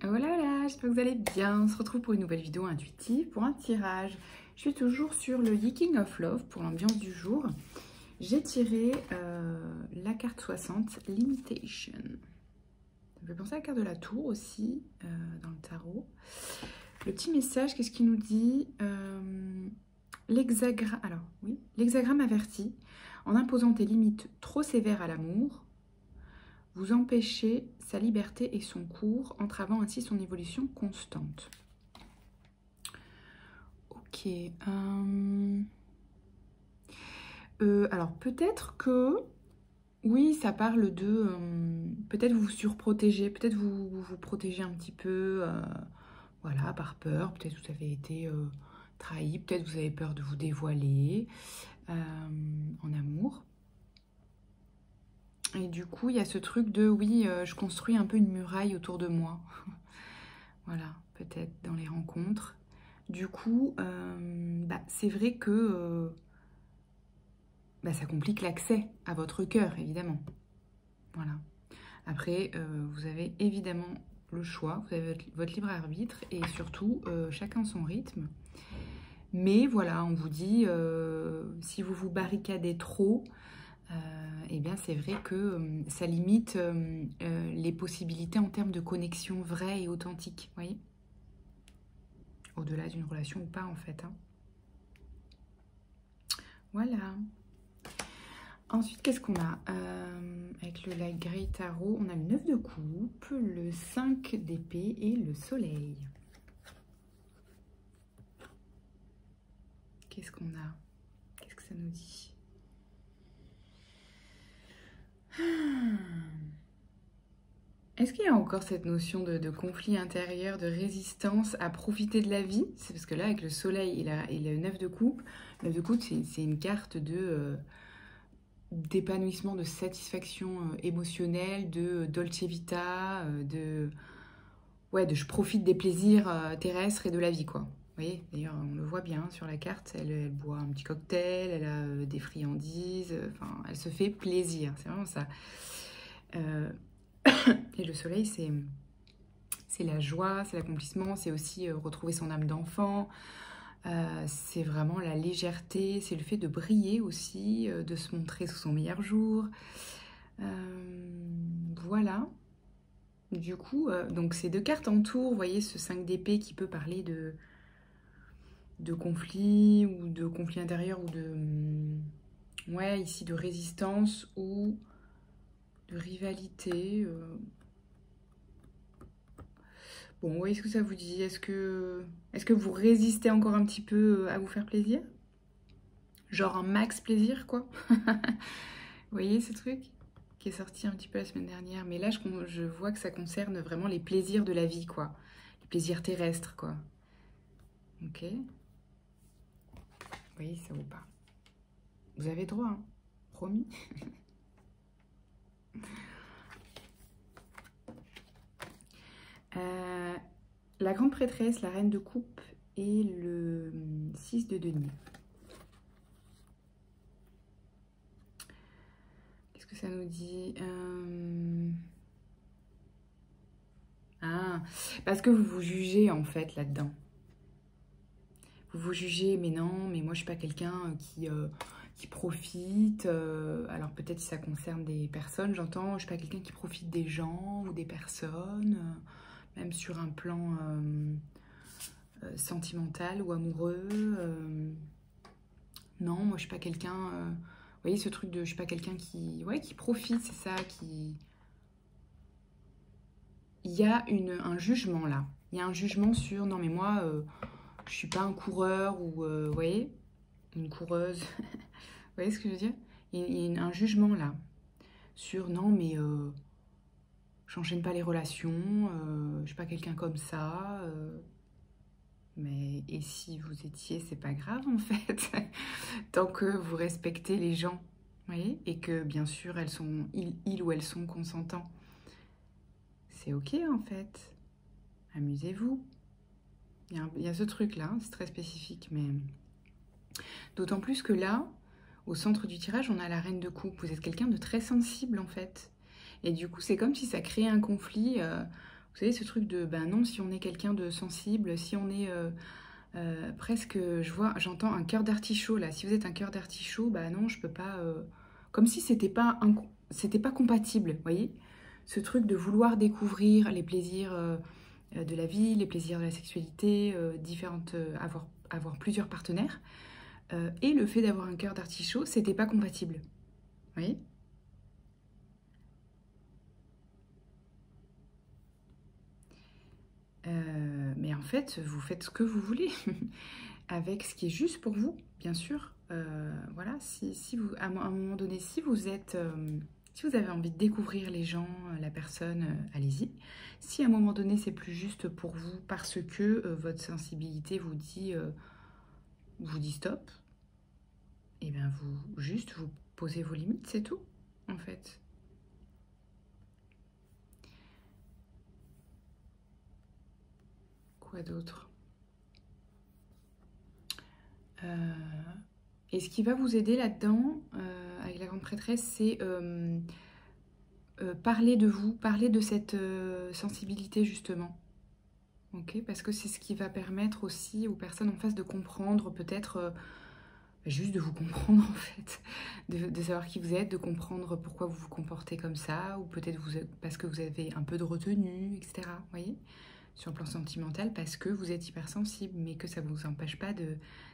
Voilà, voilà, j'espère que vous allez bien. On se retrouve pour une nouvelle vidéo intuitive, pour un tirage. Je suis toujours sur le Yeking of Love pour l'ambiance du jour. J'ai tiré la carte 60, Limitation. Ça me fait penser à la carte de la tour aussi, dans le tarot. Le petit message, qu'est-ce qu'il nous dit? L'hexagramme avertit. En imposant tes limites trop sévères à l'amour, vous empêchez sa liberté et son cours, entravant ainsi son évolution constante. Ok. Alors, peut-être que... Oui, ça parle de... peut-être vous vous surprotégez, peut-être vous protégez un petit peu, voilà, par peur. Peut-être vous avez été trahi, peut-être vous avez peur de vous dévoiler en amour. Et du coup, il y a ce truc de, oui, je construis un peu une muraille autour de moi. Voilà, peut-être dans les rencontres. Du coup, c'est vrai que ça complique l'accès à votre cœur, évidemment. Voilà. Après, vous avez évidemment le choix, vous avez votre libre arbitre et surtout, chacun son rythme. Mais voilà, on vous dit, si vous vous barricadez trop, eh bien c'est vrai que ça limite les possibilités en termes de connexion vraie et authentique, vous voyez, au-delà d'une relation ou pas en fait, hein. Voilà. Ensuite, qu'est-ce qu'on a avec le Light Grey Tarot, on a le 9 de coupe, le 5 d'épée et le soleil. Qu'est-ce qu'on a? Qu'est-ce que ça nous dit? Est-ce qu'il y a encore cette notion de conflit intérieur, de résistance à profiter de la vie? C'est parce que là, avec le soleil et le 9 de coupe, le 9 de coupe, c'est une carte d'épanouissement, de satisfaction émotionnelle, de dolce vita, de je profite des plaisirs terrestres et de la vie, quoi. Vous voyez, d'ailleurs, on le voit bien sur la carte, elle boit un petit cocktail, elle a des friandises, enfin, elle se fait plaisir, c'est vraiment ça. Et le soleil, c'est la joie, c'est l'accomplissement, c'est aussi retrouver son âme d'enfant, c'est vraiment la légèreté, c'est le fait de briller aussi, de se montrer sous son meilleur jour. Voilà. Du coup, donc ces deux cartes en tour, vous voyez ce 5 d'épée qui peut parler de conflit ou de conflit intérieur ou de... ouais, ici de résistance ou de rivalité. Bon, vous voyez ce que ça vous dit? Est-ce que vous résistez encore un petit peu à vous faire plaisir? Genre un max plaisir, quoi. Vous voyez ce truc qui est sorti un petit peu la semaine dernière. Mais là, je vois que ça concerne vraiment les plaisirs de la vie, quoi. Les plaisirs terrestres, quoi. Ok. Vous voyez, ça vous parle. Vous avez droit, hein. Promis. La grande prêtresse, la reine de coupe et le 6 de denier. Qu'est-ce que ça nous dit? Ah, parce que vous vous jugez en fait là-dedans. Vous vous jugez, mais non, mais moi je suis pas quelqu'un qui profite. Alors peut-être si ça concerne des personnes, j'entends, je suis pas quelqu'un qui profite des gens ou des personnes, même sur un plan sentimental ou amoureux. Non, moi je suis pas quelqu'un... vous voyez ce truc de je suis pas quelqu'un qui profite, c'est ça, qui... Il y a un jugement là. Il y a un jugement sur non mais moi je suis pas un coureur ou vous voyez, une coureuse. Vous voyez ce que je veux dire? Il y a un jugement là sur non mais j'enchaîne pas les relations, je suis pas quelqu'un comme ça. Mais et si vous étiez, c'est pas grave en fait, tant que vous respectez les gens, vous voyez, et que bien sûr ils ou elles sont consentants. C'est ok en fait, amusez-vous. Il y a ce truc là, c'est très spécifique, mais d'autant plus que là, au centre du tirage, on a la reine de coupe. Vous êtes quelqu'un de très sensible en fait, et du coup c'est comme si ça créait un conflit. Vous savez, ce truc de, ben non, si on est quelqu'un de sensible, si on est presque, j'entends un cœur d'artichaut là. Si vous êtes un cœur d'artichaut, bah non, je peux pas. Comme si c'était pas compatible, vous voyez? Ce truc de vouloir découvrir les plaisirs de la vie, les plaisirs de la sexualité, avoir plusieurs partenaires, et le fait d'avoir un cœur d'artichaut, c'était pas compatible, vous voyez? Mais en fait, vous faites ce que vous voulez, avec ce qui est juste pour vous, bien sûr. Voilà, si vous, à un moment donné, si vous êtes, si vous avez envie de découvrir les gens, la personne, allez-y. Si à un moment donné, c'est plus juste pour vous parce que votre sensibilité vous dit stop, et bien vous posez vos limites, c'est tout, en fait. Quoi d'autre? Et ce qui va vous aider là-dedans, avec la grande prêtresse, c'est parler de vous, parler de cette sensibilité justement. Ok, parce que c'est ce qui va permettre aussi aux personnes en face de comprendre, peut-être juste de vous comprendre en fait, de savoir qui vous êtes, de comprendre pourquoi vous vous comportez comme ça, ou peut-être parce que vous avez un peu de retenue, etc. Vous voyez, sur le plan sentimental, parce que vous êtes hypersensible, mais que ça ne vous empêche pas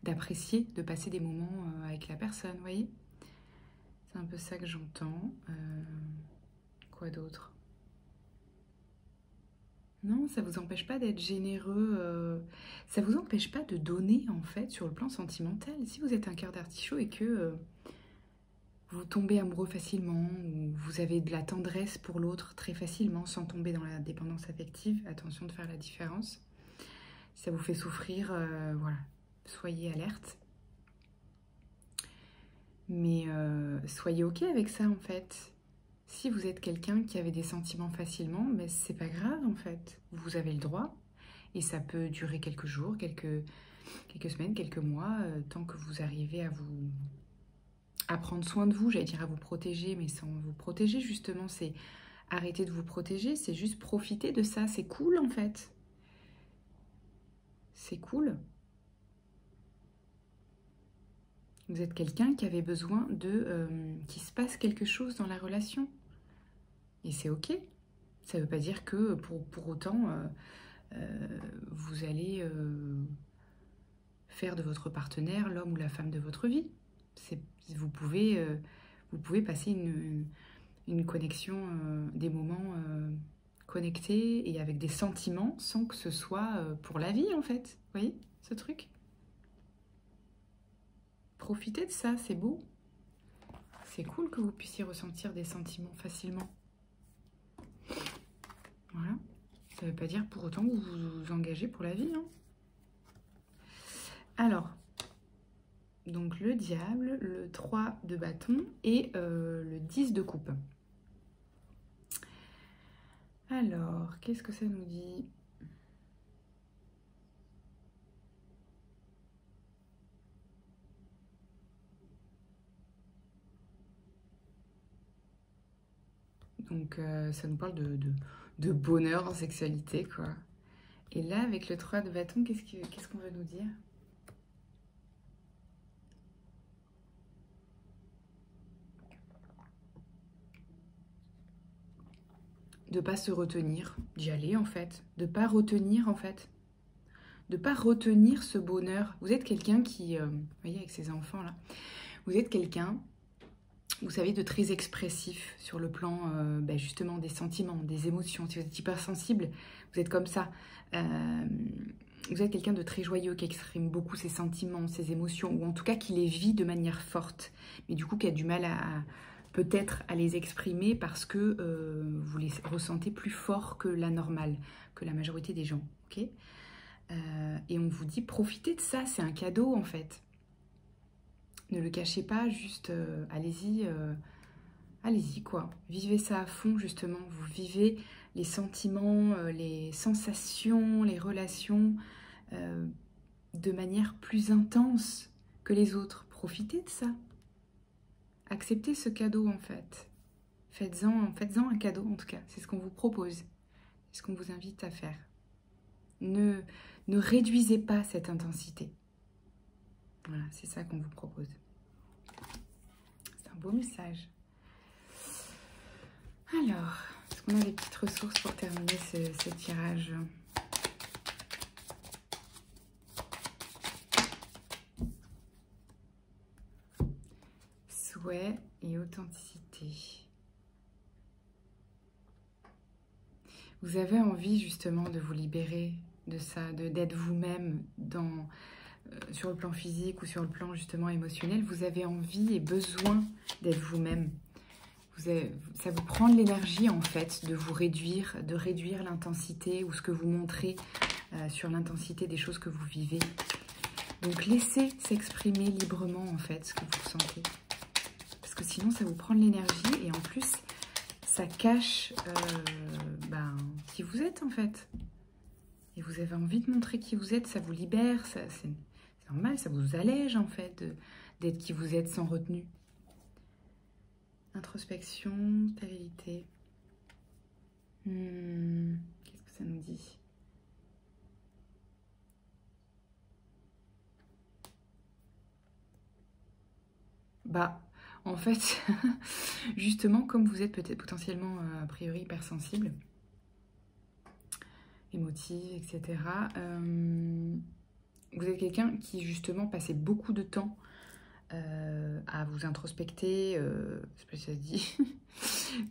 d'apprécier, de passer des moments avec la personne, vous voyez. C'est un peu ça que j'entends. Quoi d'autre? Non, ça vous empêche pas d'être généreux. Ça vous empêche pas de donner, en fait, sur le plan sentimental. Si vous êtes un cœur d'artichaut et que vous tombez amoureux facilement, ou vous avez de la tendresse pour l'autre très facilement, sans tomber dans la dépendance affective, attention de faire la différence. Si ça vous fait souffrir, voilà, soyez alerte. Mais soyez ok avec ça, en fait. Si vous êtes quelqu'un qui avait des sentiments facilement, mais c'est pas grave en fait. Vous avez le droit et ça peut durer quelques jours, quelques semaines, quelques mois, tant que vous arrivez à prendre soin de vous, j'allais dire à vous protéger, mais sans vous protéger justement, c'est arrêter de vous protéger, c'est juste profiter de ça, c'est cool en fait. C'est cool. Vous êtes quelqu'un qui avait besoin qu'il se passe quelque chose dans la relation. Et c'est ok. Ça ne veut pas dire que pour autant, vous allez faire de votre partenaire l'homme ou la femme de votre vie. Vous pouvez passer une connexion, des moments connectés et avec des sentiments sans que ce soit pour la vie en fait. Vous voyez ce truc? Profitez de ça, c'est beau. C'est cool que vous puissiez ressentir des sentiments facilement. Voilà. Ça ne veut pas dire pour autant que vous vous engagez pour la vie. Hein. Alors, donc le diable, le 3 de bâton et le 10 de coupe. Alors, qu'est-ce que ça nous dit? Donc, ça nous parle de bonheur en sexualité, quoi. Et là, avec le 3 de bâton, qu'est-ce qu'on veut nous dire? De pas se retenir, d'y aller en fait, de pas retenir en fait, de pas retenir ce bonheur. Vous êtes quelqu'un qui, vous voyez avec ces enfants là, vous êtes quelqu'un, vous savez, de très expressif sur le plan justement des sentiments, des émotions. Si vous êtes hypersensible, vous êtes comme ça. Vous êtes quelqu'un de très joyeux qui exprime beaucoup ses sentiments, ses émotions, ou en tout cas qui les vit de manière forte, mais du coup qui a du mal peut-être à les exprimer parce que vous les ressentez plus fort que la normale, que la majorité des gens. Okay, et on vous dit, profitez de ça, c'est un cadeau en fait. Ne le cachez pas, juste allez-y, allez-y quoi. Vivez ça à fond justement, vous vivez les sentiments, les sensations, les relations de manière plus intense que les autres. Profitez de ça. Acceptez ce cadeau en fait. Faites-en un cadeau en tout cas, c'est ce qu'on vous propose. ce qu'on vous invite à faire. Ne réduisez pas cette intensité. Voilà, c'est ça qu'on vous propose. C'est un beau message. Alors, est-ce qu'on a des petites ressources pour terminer ce tirage ? Souhait et authenticité. Vous avez envie justement de vous libérer de ça, d'être vous-même sur le plan physique ou sur le plan justement émotionnel. Vous avez envie et besoin d'être vous-même. Ça vous prend de l'énergie en fait de vous réduire, de réduire l'intensité ou ce que vous montrez sur l'intensité des choses que vous vivez. Donc laissez s'exprimer librement en fait ce que vous ressentez. Parce que sinon ça vous prend de l'énergie et en plus ça cache qui vous êtes en fait. Et vous avez envie de montrer qui vous êtes, ça vous libère, c'est normal, ça vous allège en fait d'être qui vous êtes sans retenue. Introspection, stérilité. Qu'est-ce que ça nous dit? En fait, justement, comme vous êtes peut-être potentiellement a priori hypersensible, émotive, etc., vous êtes quelqu'un qui justement passait beaucoup de temps à vous introspecter, je sais pas si ça se dit,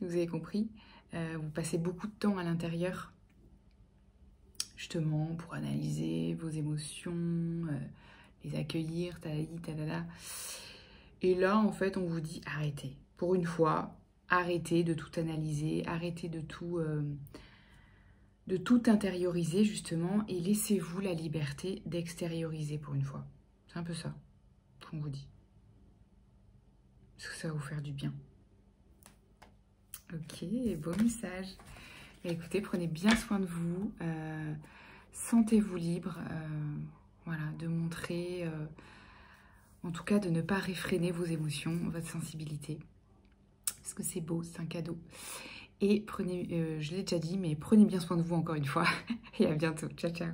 vous avez compris, vous passez beaucoup de temps à l'intérieur, justement, pour analyser vos émotions, les accueillir, talali, talala. Et là, en fait, on vous dit arrêtez. Pour une fois, arrêtez de tout analyser, arrêtez de tout intérioriser, justement, et laissez-vous la liberté d'extérioriser pour une fois. C'est un peu ça qu'on vous dit. Parce que ça va vous faire du bien. Ok, beau message. Et écoutez, prenez bien soin de vous. Sentez-vous libre. Voilà, de montrer... en tout cas, de ne pas réfréner vos émotions, votre sensibilité. Parce que c'est beau, c'est un cadeau. Et prenez, je l'ai déjà dit, mais prenez bien soin de vous encore une fois. Et à bientôt. Ciao, ciao.